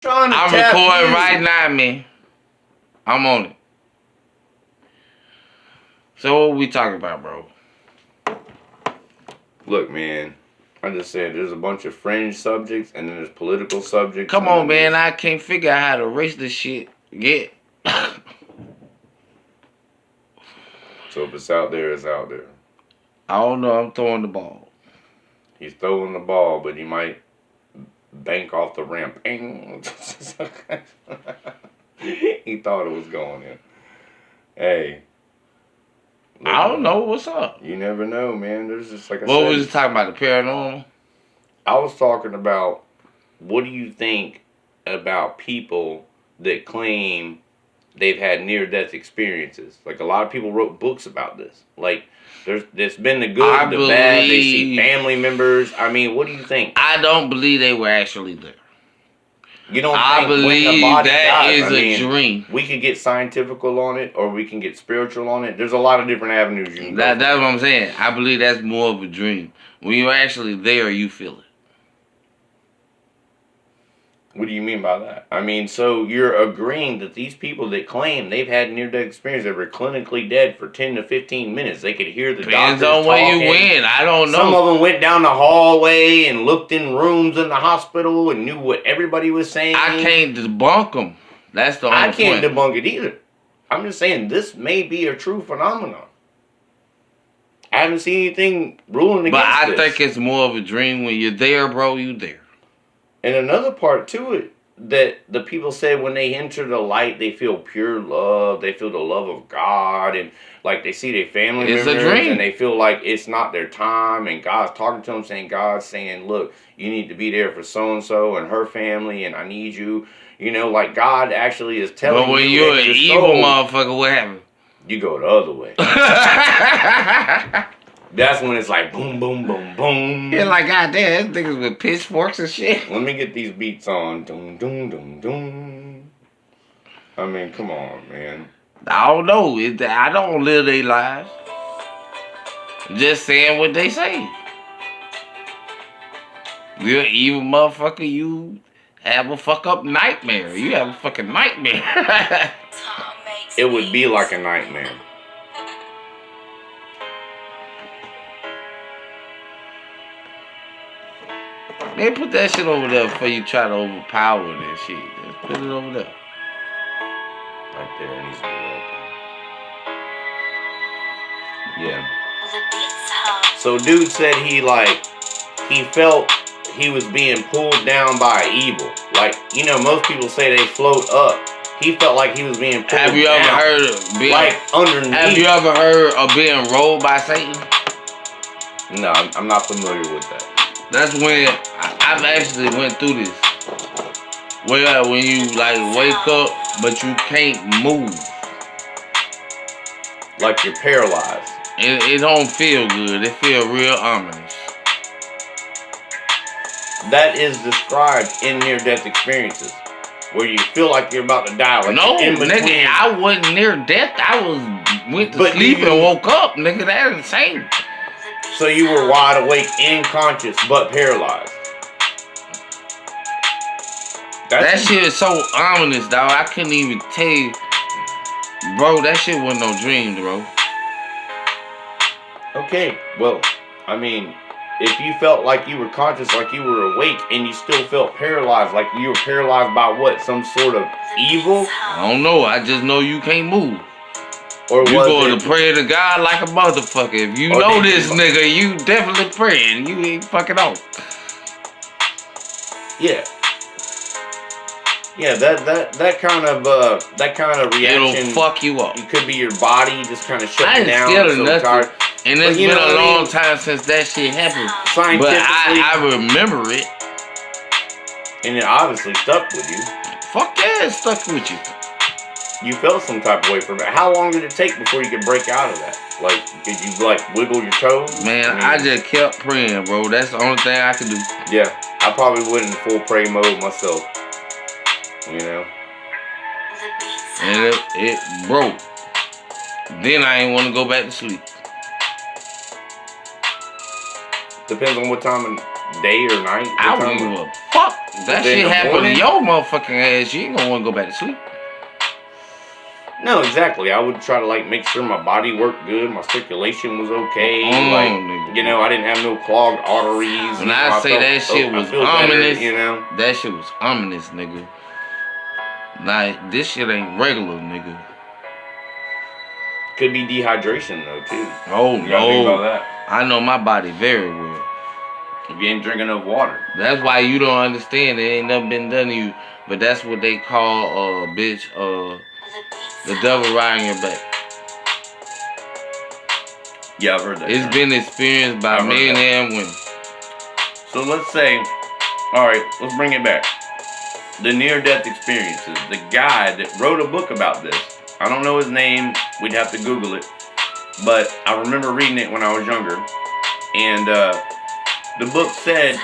Trying to I'm tap recording you. right now, man. I'm on it. So what we talking about, bro? Look, man. I just said there's a bunch of fringe subjects and then there's political subjects. Come on, man. I can't figure out how to erase this shit yet. So if it's out there, it's out there. I don't know. I'm throwing the ball. He's throwing the ball, but he might bank off the ramp. He thought it was going in. Hey. Look, I don't know. What's up? You never know, man. There's just like I What said. was you talking about? The paranormal? I was talking about what do you think about people that claim they've had near-death experiences? Like a lot of people wrote books about this. Like there's been the good, the bad. They see family members. I mean, what do you think? I don't believe they were actually there. You don't I think believe when the body that dies, is a dream. We could get scientifical on it, or we can get spiritual on it. There's a lot of different avenues you can go. That's what I'm saying. I believe that's more of a dream. When you're actually there, you feel it. What do you mean by that? I mean, so you're agreeing that these people that claim they've had near-death experience, they were clinically dead for 10 to 15 minutes. They could hear the Depends doctors on where talking. you went. I don't know. Some of them went down the hallway and looked in rooms in the hospital and knew what everybody was saying. I can't debunk them. That's the only I can't point. debunk it either. I'm just saying this may be a true phenomenon. I haven't seen anything ruling against But I this. think it's more of a dream. When you're there, bro, you there. And another part to it, that the people said when they enter the light, they feel pure love. They feel the love of God. And like they see their family It's a members. dream. And they feel like it's not their time. And God's talking to them, God's saying, look, you need to be there for so-and-so and her family. And I need you. You know, like God actually is telling you. But when you're an evil motherfucker, what happened? You go the other way. That's when it's like boom, boom, boom, boom. You're like, goddamn, this niggas with pitchforks and shit. Let me get these beats on. Doom, doom, doom, doom. I mean, come on, man. I don't know. I don't live their lives. Just saying what they say. You're an evil motherfucker. You have a fuck up nightmare. You have a fucking nightmare. It would be like a nightmare. They put that shit over there before you try to overpower that shit. Just put it over there. Right there, it needs to be right there. Yeah. So dude said he felt he was being pulled down by evil. Like, you know, most people say they float up. He felt like he was being pulled down. Have you ever heard of being like underneath? Have you ever heard of being rolled by Satan? No, I'm not familiar with that. That's when I've actually went through this. Where when you like wake up but you can't move. Like you're paralyzed. It don't feel good. It feel real ominous. That is described in near-death experiences. Where you feel like you're about to die. Like No, in between. nigga, I wasn't near death. I went to sleep and woke up, nigga. That's insane. So you were wide awake and conscious, but paralyzed. That shit is so ominous, dog. I couldn't even tell you. Bro, that shit wasn't no dream, bro. Okay, well, I mean, if you felt like you were conscious, like you were awake, and you still felt paralyzed, like you were paralyzed by what? Some sort of evil? I don't know. I just know you can't move. Or you going to pray to God like a motherfucker. If you know this nigga, you definitely praying. You ain't fucking off. Yeah. Yeah, that kind of reaction. It'll fuck you up. It could be your body just kind of shutting down. I ain't scared of nothing. Tired. And it's been a long time since that shit happened. But I remember it. And it obviously stuck with you. Fuck yeah, it stuck with you. You felt some type of way from it. How long did it take before you could break out of that? Like, did you wiggle your toes? Man, I just kept praying, bro. That's the only thing I could do. Yeah, I probably went in full pray mode myself. You know? And it broke. Then I ain't want to go back to sleep. Depends on what time of day or night. I don't give a fuck. That But then shit in the happened to morning- your motherfucking ass. You ain't gonna want to go back to sleep. No, exactly. I would try to like make sure my body worked good, my circulation was okay. Nigga. You know, I didn't have no clogged arteries. When you I know, say felt- that shit I was feel better, ominous, you know. that shit was ominous, nigga. Like, this shit ain't regular, nigga. Could be dehydration though too. Oh, You gotta think about no. that. I know my body very well. If you ain't drinking enough water. That's why you don't understand. It ain't nothing been done to you. But that's what they call, bitch, the devil riding your back. Yeah, I've heard that. It's term. been experienced by I've heard men that. and women. So let's say, all right, let's bring it back. The near-death experiences. The guy that wrote a book about this. I don't know his name. We'd have to Google it. But I remember reading it when I was younger. And the book said,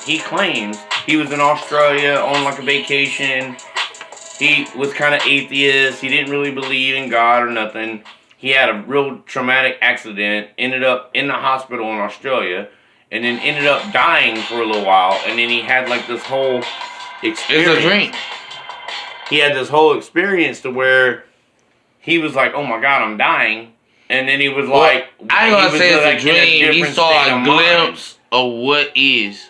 he claims he was in Australia on like a vacation. He was kind of atheist. He didn't really believe in God or nothing. He had a real traumatic accident, ended up in the hospital in Australia, and then ended up dying for a little while. And then he had like this whole experience. It's a dream. He had this whole experience to where he was like, "Oh my God, I'm dying," and then he was like, I ain't he gonna was say like it's a in dream. He different saw state a of mind. glimpse of what is,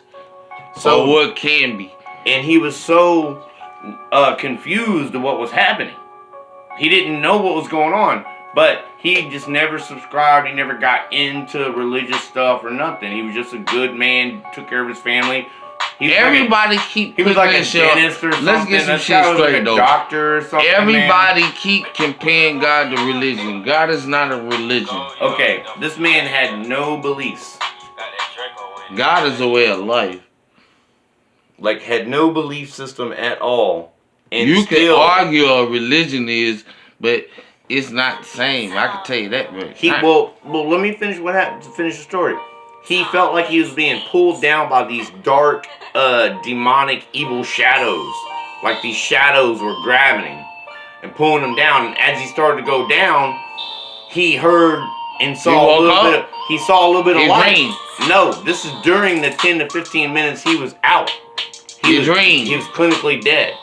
So or what can be. and he was so confused of what was happening. He didn't know what was going on, but he just never subscribed. He never got into religious stuff or nothing. He was just a good man, took care of his family. He was Everybody keep he was like a putting this shit on- dentist or something. Let's get some That shit guy was like straight a though. doctor or something. Everybody keep comparing God to religion. God is not a religion. Man. Okay, this man had no beliefs. God is a way of life. Like had no belief system at all. And You still, can argue a religion is, but it's not the same. I can tell you that, bro. well, let me finish what happened. To finish the story, he felt like he was being pulled down by these dark, demonic, evil shadows. Like these shadows were grabbing him and pulling him down. And as he started to go down, he heard and saw a little bit. He saw a little bit of light. Dreamed. No, this is during the 10 to 15 minutes he was out. He dreamed. He was clinically dead.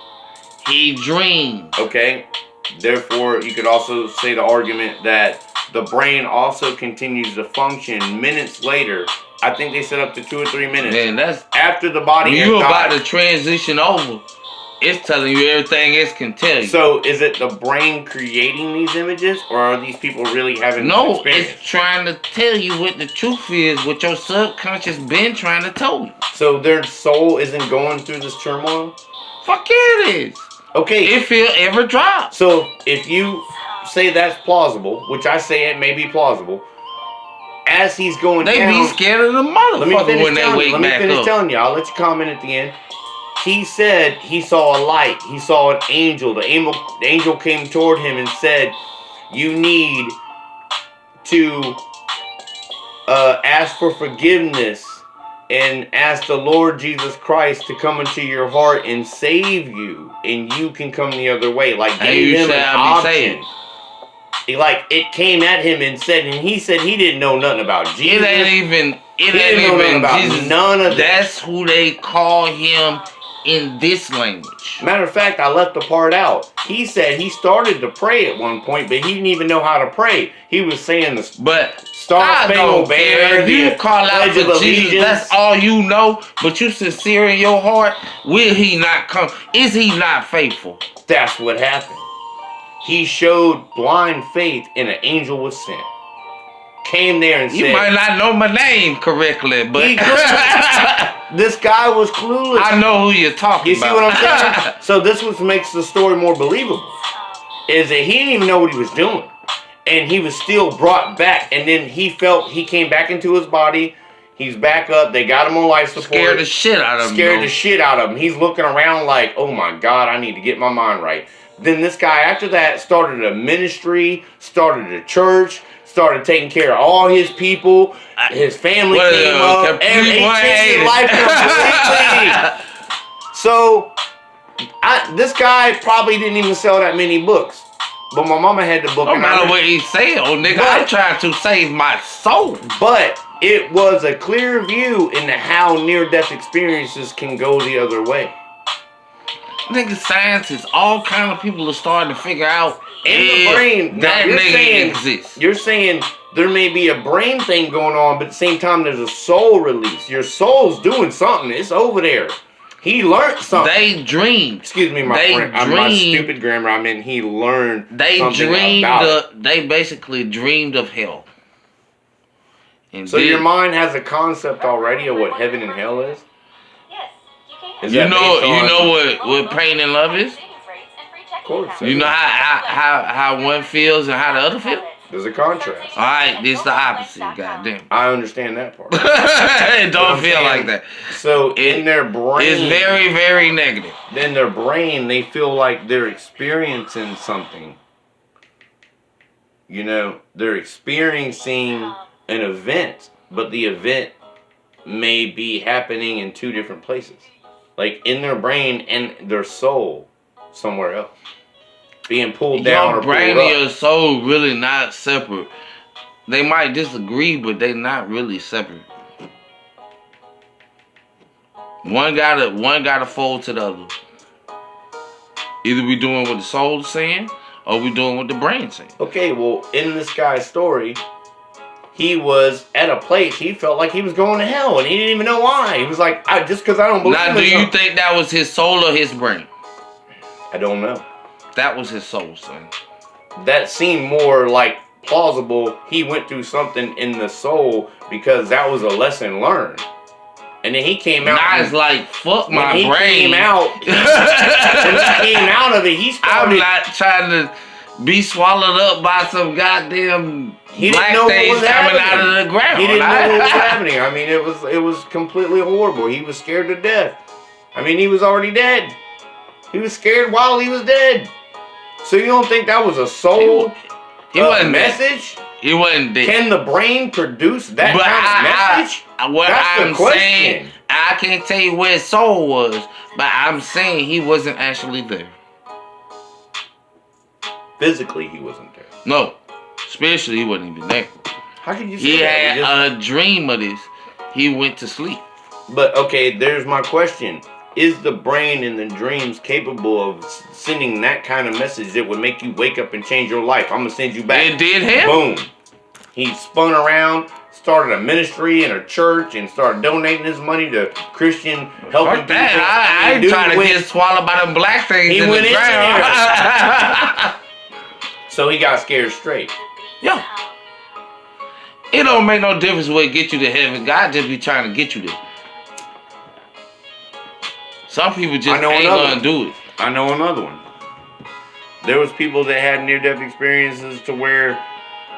He dreamed. Okay? Therefore, you could also say the argument that the brain also continues to function minutes later. I think they said up to 2 or 3 minutes Man, that's after the body when has you about died. to transition over. It's telling you everything it can tell you. So, is it the brain creating these images, or are these people really having No, this experience? it's trying to tell you what the truth is, what your subconscious been trying to tell you. So their soul isn't going through this turmoil? Fuck yeah, it is. Okay. If it ever drops. So if you say that's plausible, which I say it may be plausible, as he's going They down, be scared of the let me motherfucker finish when they telling you. wake Let me back finish up. telling you. I'll let you comment at the end. He said he saw a light. He saw an angel. The angel came toward him and said, "You need to ask for forgiveness and ask the Lord Jesus Christ to come into your heart and save you, and you can come the other way." Like And gave you him an shall be option. saved. It came at him and said, and he said he didn't know nothing about Jesus. It ain't even He didn't know nothing about Jesus. none of this. That's who they call him in this language. Matter of fact, I left the part out. He said he started to pray at one point, but he didn't even know how to pray. He was saying the But Star I Spangled don't care Banner, if you the call out Pledge of for Jesus. Allegiance. That's all you know. But you sincere in your heart. Will he not come? Is he not faithful? That's what happened. He showed blind faith, and an angel was sent. Came there and You said, might not know my name correctly, but He this guy was clueless. I know who you're talking You see about. what I'm saying? So this was makes the story more believable. Is that he didn't even know what he was doing. And he was still brought back. And then he came back into his body. He's back up. They got him on life support. Scared the shit out of him. Scared though. the shit out of him. He's looking around like, oh my God, I need to get my mind right. Then this guy, after that, started a ministry, started a church, started taking care of all his people. His family came up. And he changed his life completely. So, this guy probably didn't even sell that many books. But my mama had the book. No and I matter read- what he said, oh nigga, But- I'm trying to save my soul. But it was a clear view into how near-death experiences can go the other way. Nigga, scientists, all kind of people are starting to figure out In the brain, that now, nigga exists. You're saying there may be a brain thing going on, but at the same time there's a soul release. Your soul's doing something. It's over there. He learned something. They dreamed. Excuse me, my friend. My stupid grammar. I mean, he learned something about it. They basically dreamed of hell. And so your mind has a concept already of what heaven and hell is? You know what pain and love is? Of course. You know how one feels and how the other feels? There's a contrast. Alright, this the opposite, goddamn. I understand that part. It don't feel like that. So in their brain, it's very, very negative. In their brain, they feel like they're experiencing something. You know, they're experiencing an event, but the event may be happening in two different places. Like in their brain and their soul somewhere else. Being pulled down or pulled up. Your brain and your soul really not separate. They might disagree, but they not really separate. One gotta fold to the other. Either we doing what the soul is saying, or we doing what the brain saying. Okay, well, in this guy's story, he was at a place he felt like he was going to hell, and he didn't even know why. He was like, just because I don't believe. Now, do you think that was his soul or his brain? I don't know. That was his soul, son. That seemed more like plausible. He went through something in the soul because that was a lesson learned. And then he came out. Now it's like, fuck my brain. When he came out of it, he started. I'm not trying to be swallowed up by some goddamn black things coming out of the ground. He didn't know what was happening. I mean, it was completely horrible. He was scared to death. I mean, he was already dead. He was scared while he was dead. So you don't think that was a soul message? He wasn't dead. Can the brain produce that kind of message? That's the question. Saying, I can't tell you where his soul was, but I'm saying he wasn't actually there. Physically, he wasn't there. No, spiritually, he wasn't even there. How can you say that? He had a dream of this. He went to sleep. But okay, there's my question. Is the brain in the dreams capable of sending that kind of message that would make you wake up and change your life? I'm going to send you back. It did him. Boom. He spun around, started a ministry in a church, and started donating his money to Christian helping people. I ain't trying to get swallowed by them black things in the ground. So he got scared straight. Yeah. It don't make no difference what get you to heaven. God just be trying to get you there. Some people just ain't gonna do it. I know another one. There was people that had near-death experiences to where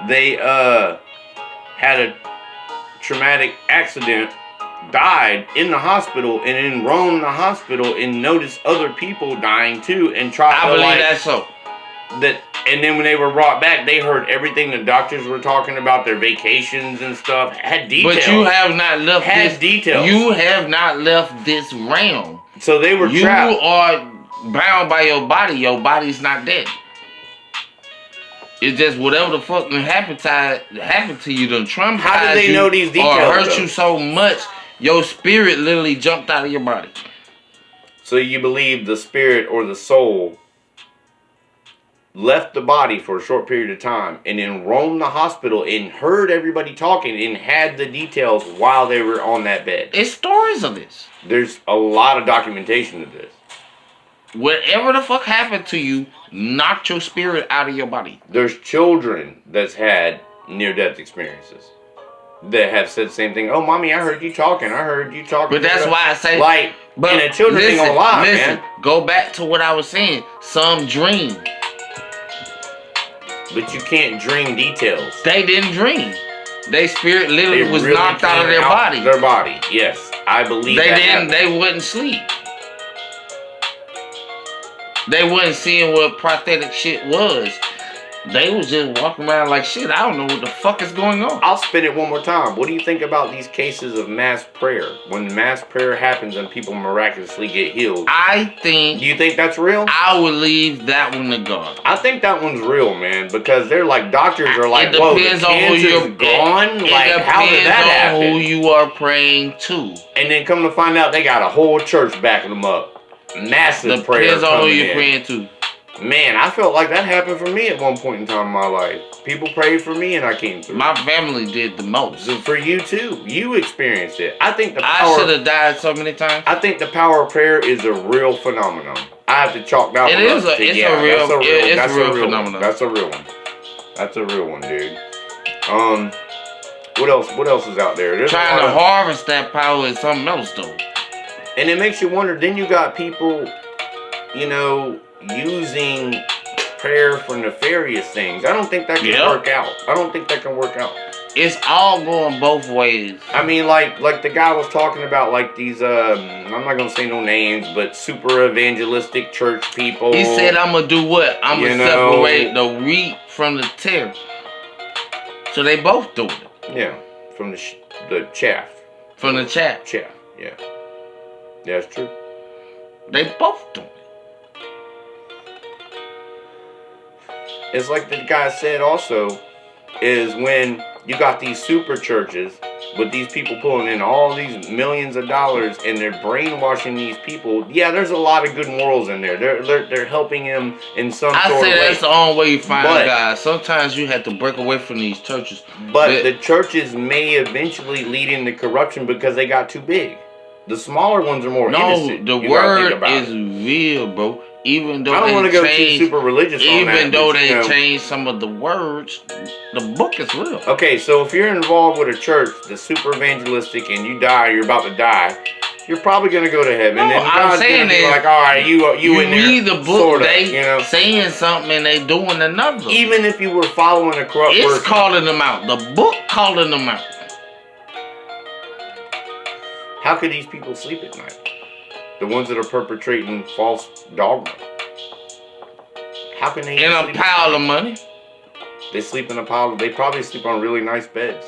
they had a traumatic accident, died in the hospital, and then roamed the hospital and noticed other people dying too, and tried to believe that's so. And then when they were brought back, they heard everything the doctors were talking about, their vacations and stuff. Had details. But you have not left details. You have not left this realm. So they were trapped. You are bound by your body. Your body's not dead. It's just whatever the fuck happened to you, done traumatized How did they know these details? Or hurt you so much, your spirit literally jumped out of your body. So you believe the spirit or the soul left the body for a short period of time and then roamed the hospital and heard everybody talking and had the details while they were on that bed. There's stories of this. There's a lot of documentation of this. Whatever the fuck happened to you knocked your spirit out of your body. There's children that's had near-death experiences that have said the same thing. Oh, mommy, I heard you talking. I heard you talking. But that's why I say, like, but and the children ain't gonna lie, man. Go back to what I was saying. Some dream. But you can't dream details. They didn't dream. Their spirit literally was knocked out of their body. Their body, yes. I believe that. They wouldn't sleep. They wasn't seeing what prosthetic shit was. They was just walking around like shit. I don't know what the fuck is going on. I'll spin it one more time. What do you think about these cases of mass prayer? When mass prayer happens and people miraculously get healed. I think Do you think that's real? I would leave that one to God. I think that one's real, man, because they're like, doctors are like, It whoa, the depends on who cancer's you're gone? Like, how did that on happen? who you are praying to. And then come to find out they got a whole church backing them up. Massive prayer Depends on who coming you're in. praying to. Man, I felt like that happened for me at one point in time in my life. People prayed for me and I came through. My family did the most. So for you too. You experienced it. I think the I power should have died so many times. I think the power of prayer is a real phenomenon. I have to chalk that It one is up a- to, it's yeah, a real- that's a real, it's that's a real one. phenomenon. That's a real one. That's a real one, dude. What else? What else is out there? There's a Trying lot to of- harvest that power is something else though. And it makes you wonder. Then you got people, using prayer for nefarious things. I don't think that can Yeah. work out. I don't think that can work out. It's all going both ways. I mean, like the guy was talking about, like these. I'm not gonna say no names, but super evangelistic church people. He said, "I'm gonna do what? I'm You gonna know- separate the wheat from the tare." So they both doing it Yeah, from the chaff. from the chat. Chaff. Yeah. Yeah, that's true. They both doing it. It's like the guy said also, is when you got these super churches with these people pulling in all these millions of dollars and they're brainwashing these people. Yeah, there's a lot of good morals in there. They're helping him in some I sort say of way. that's the only way you find But- God. Sometimes you have to break away from these churches. But the churches may eventually lead into corruption because they got too big. The smaller ones are more No, innocent. the You gotta think word about is it. real, bro. Even though I don't want to they go too change, super religious on that. even though but, they change some of the words, the book is real. Okay, so if you're involved with a church that's super evangelistic and you die, you're about to die, you're probably gonna go to heaven. No, and then I'm God's saying gonna be is, like, all right, you in there. read the book, sorta, they saying something and they doing another. Even if you were following a corrupt It's person, calling them out. The book calling them out. how could these people sleep at night? The ones that are perpetrating false dogma. How can they In a sleep? pile of money. They sleep in a pile. They probably sleep on really nice beds.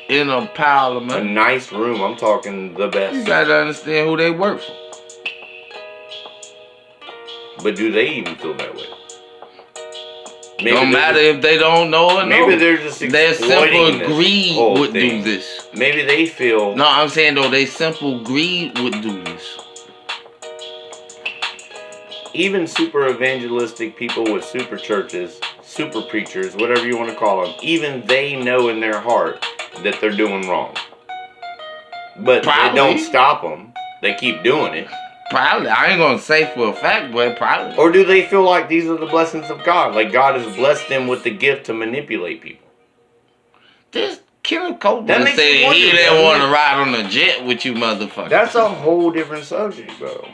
In a pile of A money. nice room. I'm talking the You best. gotta understand who they work for. But do they even feel that way? No they're matter if they don't know or Maybe know. they're just Their exploiting simple this greed whole would thing. do this. Maybe they feel. No, I'm saying though, they simple greed would do this. Even super evangelistic people with super churches, super preachers, whatever you want to call them, even they know in their heart that they're doing wrong. But Probably. it don't stop them. They keep doing it. Probably. I ain't gonna say for a fact, but probably. Or do they feel like these are the blessings of God? Like God has blessed them with the gift to manipulate people. This Kenneth That Copeland makes said you wonder, he didn't doesn't want to it? ride on a jet with you motherfuckers. That's a whole different subject, bro.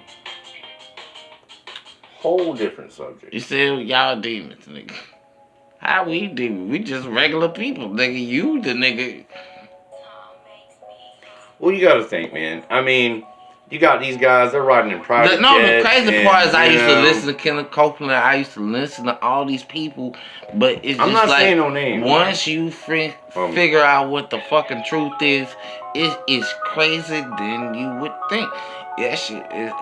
Whole different subject. You said y'all demons, nigga. How we demons? We just regular people, nigga. You the nigga. Well, you got to think, man. I mean, you got these guys. They're riding in private No, the jets crazy and, part is I you used to know, listen to Kenneth Copeland. I used to listen to all these people, but it's I'm just not like saying no names. once you figure out what the fucking truth is, it is crazy than you would think. That shit is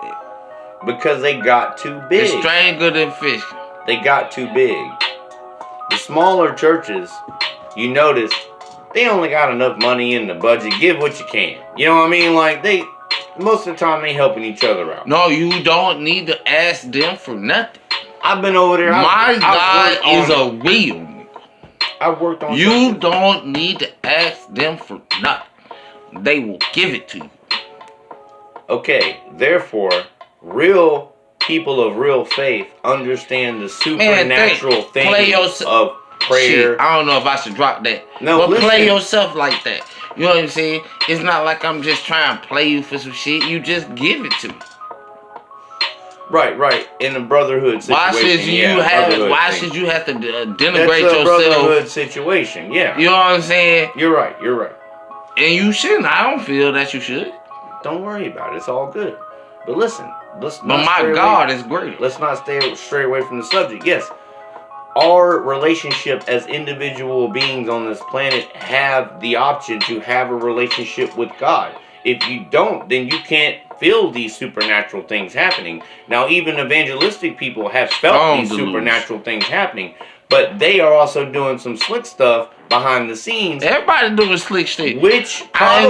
Because they got too big. it's stranger than fish. They got too big. The smaller churches, you notice, they only got enough money in the budget. Give what you can. You know what I mean? Like most of the time they helping each other out. No, you don't need to ask them for nothing. I've been over there. My God is a. a real nigga. I've worked on. You churches. don't need to ask them for nothing. They will give it to you. Okay, therefore, real people of real faith understand the supernatural things play yourself- of prayer. Shit, I don't know if I should drop that. No, but listen. play yourself like that. You know what I'm saying? It's not like I'm just trying to play you for some shit. You just give it to me. Right. In a brotherhood situation. Why should you yeah, have? brotherhood Why thing. should you have to That's denigrate a brotherhood yourself? situation. Yeah. You know what I'm saying? You're right. And you shouldn't. I don't feel that you should. Don't worry about it. It's all good. But listen, let's But not my stray God away, is great. let's not stray away from the subject. Yes, our relationship as individual beings on this planet have the option to have a relationship with God. If you don't, then you can't feel these supernatural things happening. Now, even evangelistic people have felt these supernatural things happening, but they are also doing some slick stuff behind the scenes. Everybody doing slick shit. Which I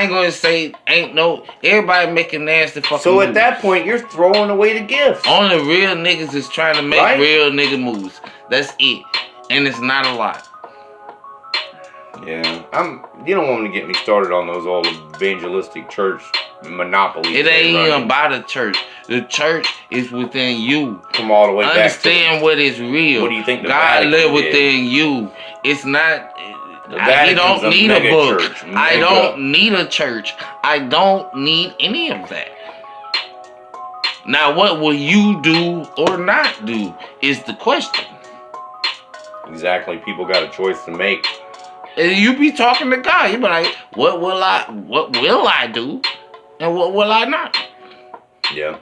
ain't gonna say ain't no. Everybody making nasty fucking So moves. at that point, you're throwing away the gifts. Only real niggas is trying to make real nigga moves. That's it, and it's not a lot. Yeah, you don't want to get me started on those old evangelistic church monopolies. It ain't even about a church. The church is within you. Come all the way back. Understand what is real. What do you think the God Vatican live did? within you. It's not. He don't need a book. Church, I don't need a church. I don't need any of that. Now, what will you do or not do is the question. Exactly. People got a choice to make. And you be talking to God. You be like, what will I do? And what will I not? Yeah.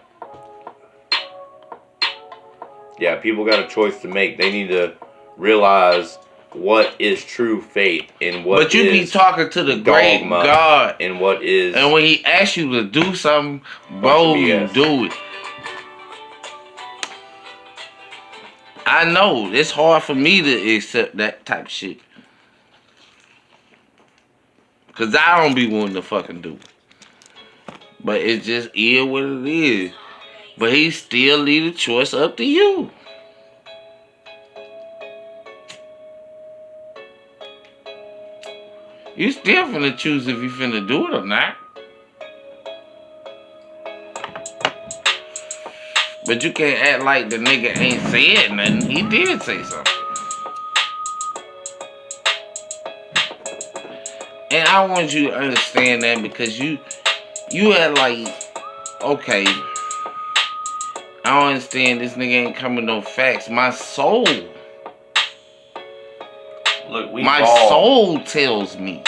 Yeah, people got a choice to make. They need to realize what is true faith and what is. But you be talking to the great God. And what is. And when he asks you to do something, bro, you do it. I know it's hard for me to accept that type of shit. Cause I don't be wanting to fucking do it. But it just is what it is. But he still leave the choice up to you. You still finna choose if you finna do it or not. But you can't act like the nigga ain't said nothing. He did say something. And I want you to understand that because you had like, okay, I don't understand this nigga ain't coming with no facts. My soul. Look, my soul tells me